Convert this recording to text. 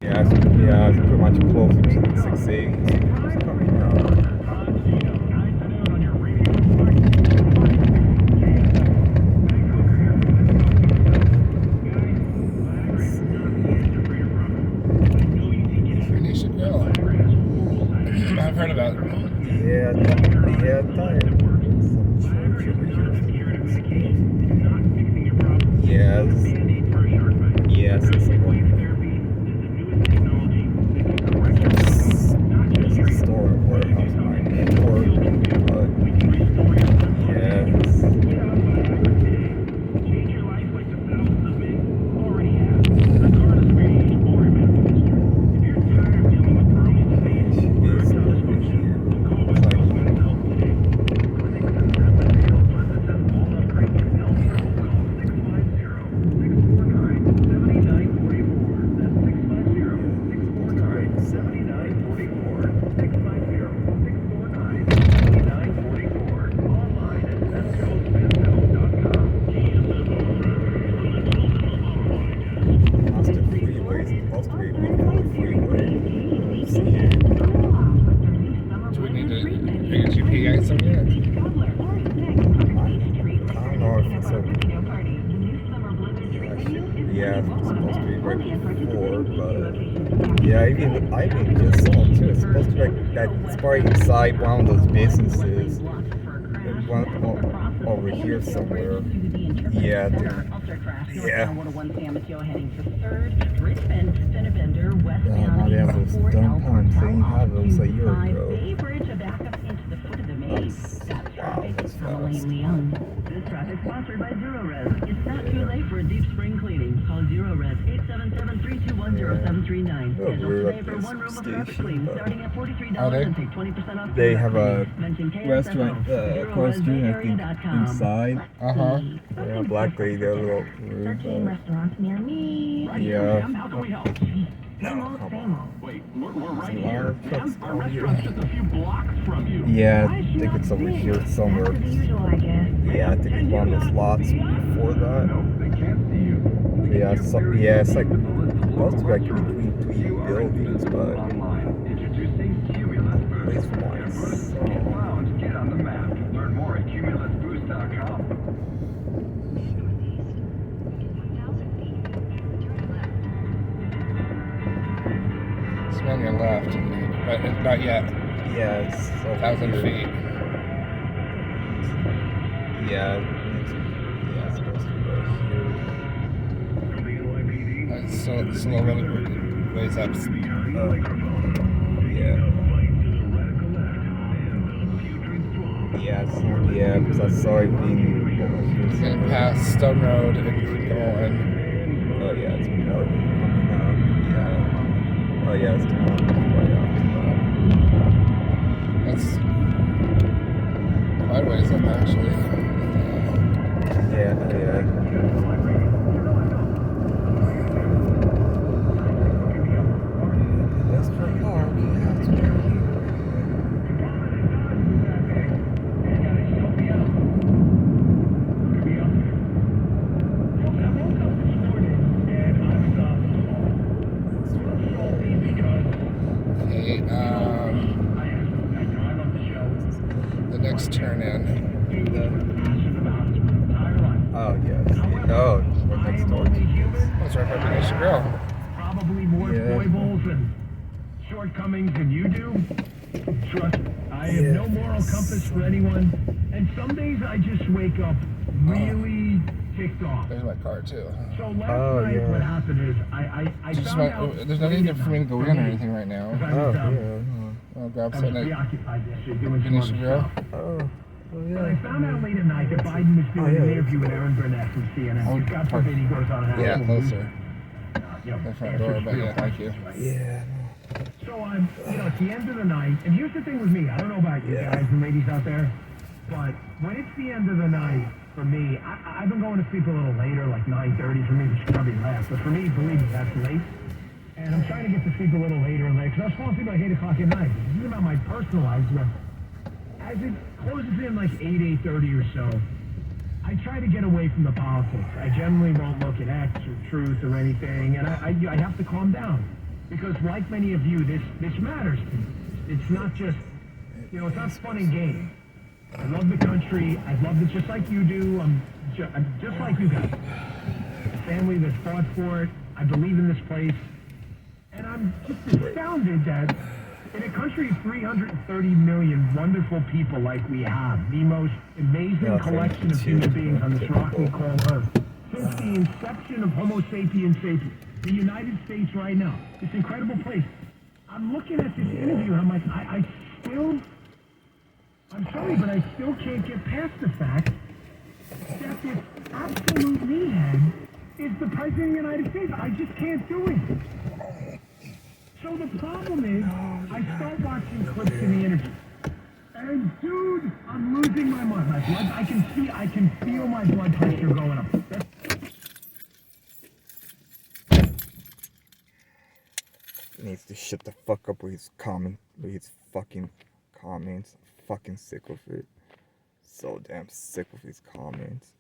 Yeah, it's pretty much closer to the 6A. It's coming out. Benicia Grill. I've heard about it. Yeah, I thought some church over here. Yes, it's a one. There's a store and warehouse behind it, but yes. I even just saw it too. It's supposed to be like that. It's probably inside one of those businesses. One over here somewhere. Yeah. Now they have those dumb times. They didn't have those a year ago. Wow, that's fast. This traffic sponsored by Zero Res. It's not too late for a deep spring cleaning. Call Zero Res 877-321-0739. Schedule today for one room of carpet clean, starting at $43 and take 20% off. They have a restaurant across the street, I think, inside. Yeah, Black Lady, their little room. Restaurants near me. Yeah. How can we help? No, come on. Wait, we're right here. Our restaurant's just a few blocks from you. Yeah, I think it's over here somewhere. Yeah, I think it's one of those lots before that. Yeah, it's like supposed to be like between three buildings, but at least once. Get on the map. Learn more at cumulusboost.com. It's on your left, but not yet. Yeah, it's 1,000 feet. Yeah, it's supposed to be right here. It's still a little ways up. Yeah, because I saw it being over here. Getting past Stone Road and going. Oh yeah, it's more coming up. Yeah. Oh yeah, it's coming right up. That's quite a ways up actually. Yeah. That's pretty hard. Yeah, it's pretty cute. The next turn in. Oh yes. Oh, right next door. That's right by Benicia Grill. Probably more foibles and shortcomings than you do. Trust me, I have no moral compass for anyone. And some days I just wake up really ticked off. There's my car too. So last night what happened is I found out... There's no need for me to go in or anything right now. I'll grab something at Benicia Grill. But I found out late at night that Biden was doing an interview with Aaron Burnett from CNN. God forbid he goes on an Yeah, closer. The front door, but yeah, thank you. Yeah. So I'm, at the end of the night, and here's the thing with me, I don't know about you guys and ladies out there, but when it's the end of the night, for me, I've been going to sleep a little later, like 9:30 for me, which is probably less, but for me, believe me, that's late. And I'm trying to get to sleep a little later and later, because I was falling asleep like 8 o'clock at night. This is about my personal life, but as it closes in like 8:30 or so, I try to get away from the politics. I generally won't look at X or Truth or anything, and I have to calm down. because like many of you, this matters to me. It's not just, you know, it's not fun and games. I love the country. I love it just like you do. I'm just like you guys. A family that's fought for it. I believe in this place. And I'm just astounded that in a country of 330 million wonderful people like we have, the most amazing collection of human beings on this rock we call Earth, since the inception of Homo sapiens sapiens, the United States right now, this incredible place. I'm looking at this interview and I'm like, I'm sorry, but I still can't get past the fact that this absolute meathead is the President of the United States. I just can't do it. So the problem is, I start watching clips in the interview. And dude, I'm losing my mind. My blood, I can feel my blood pressure going up. He needs to shut the fuck up with his fucking comments. I'm fucking sick of it. So damn sick of his comments.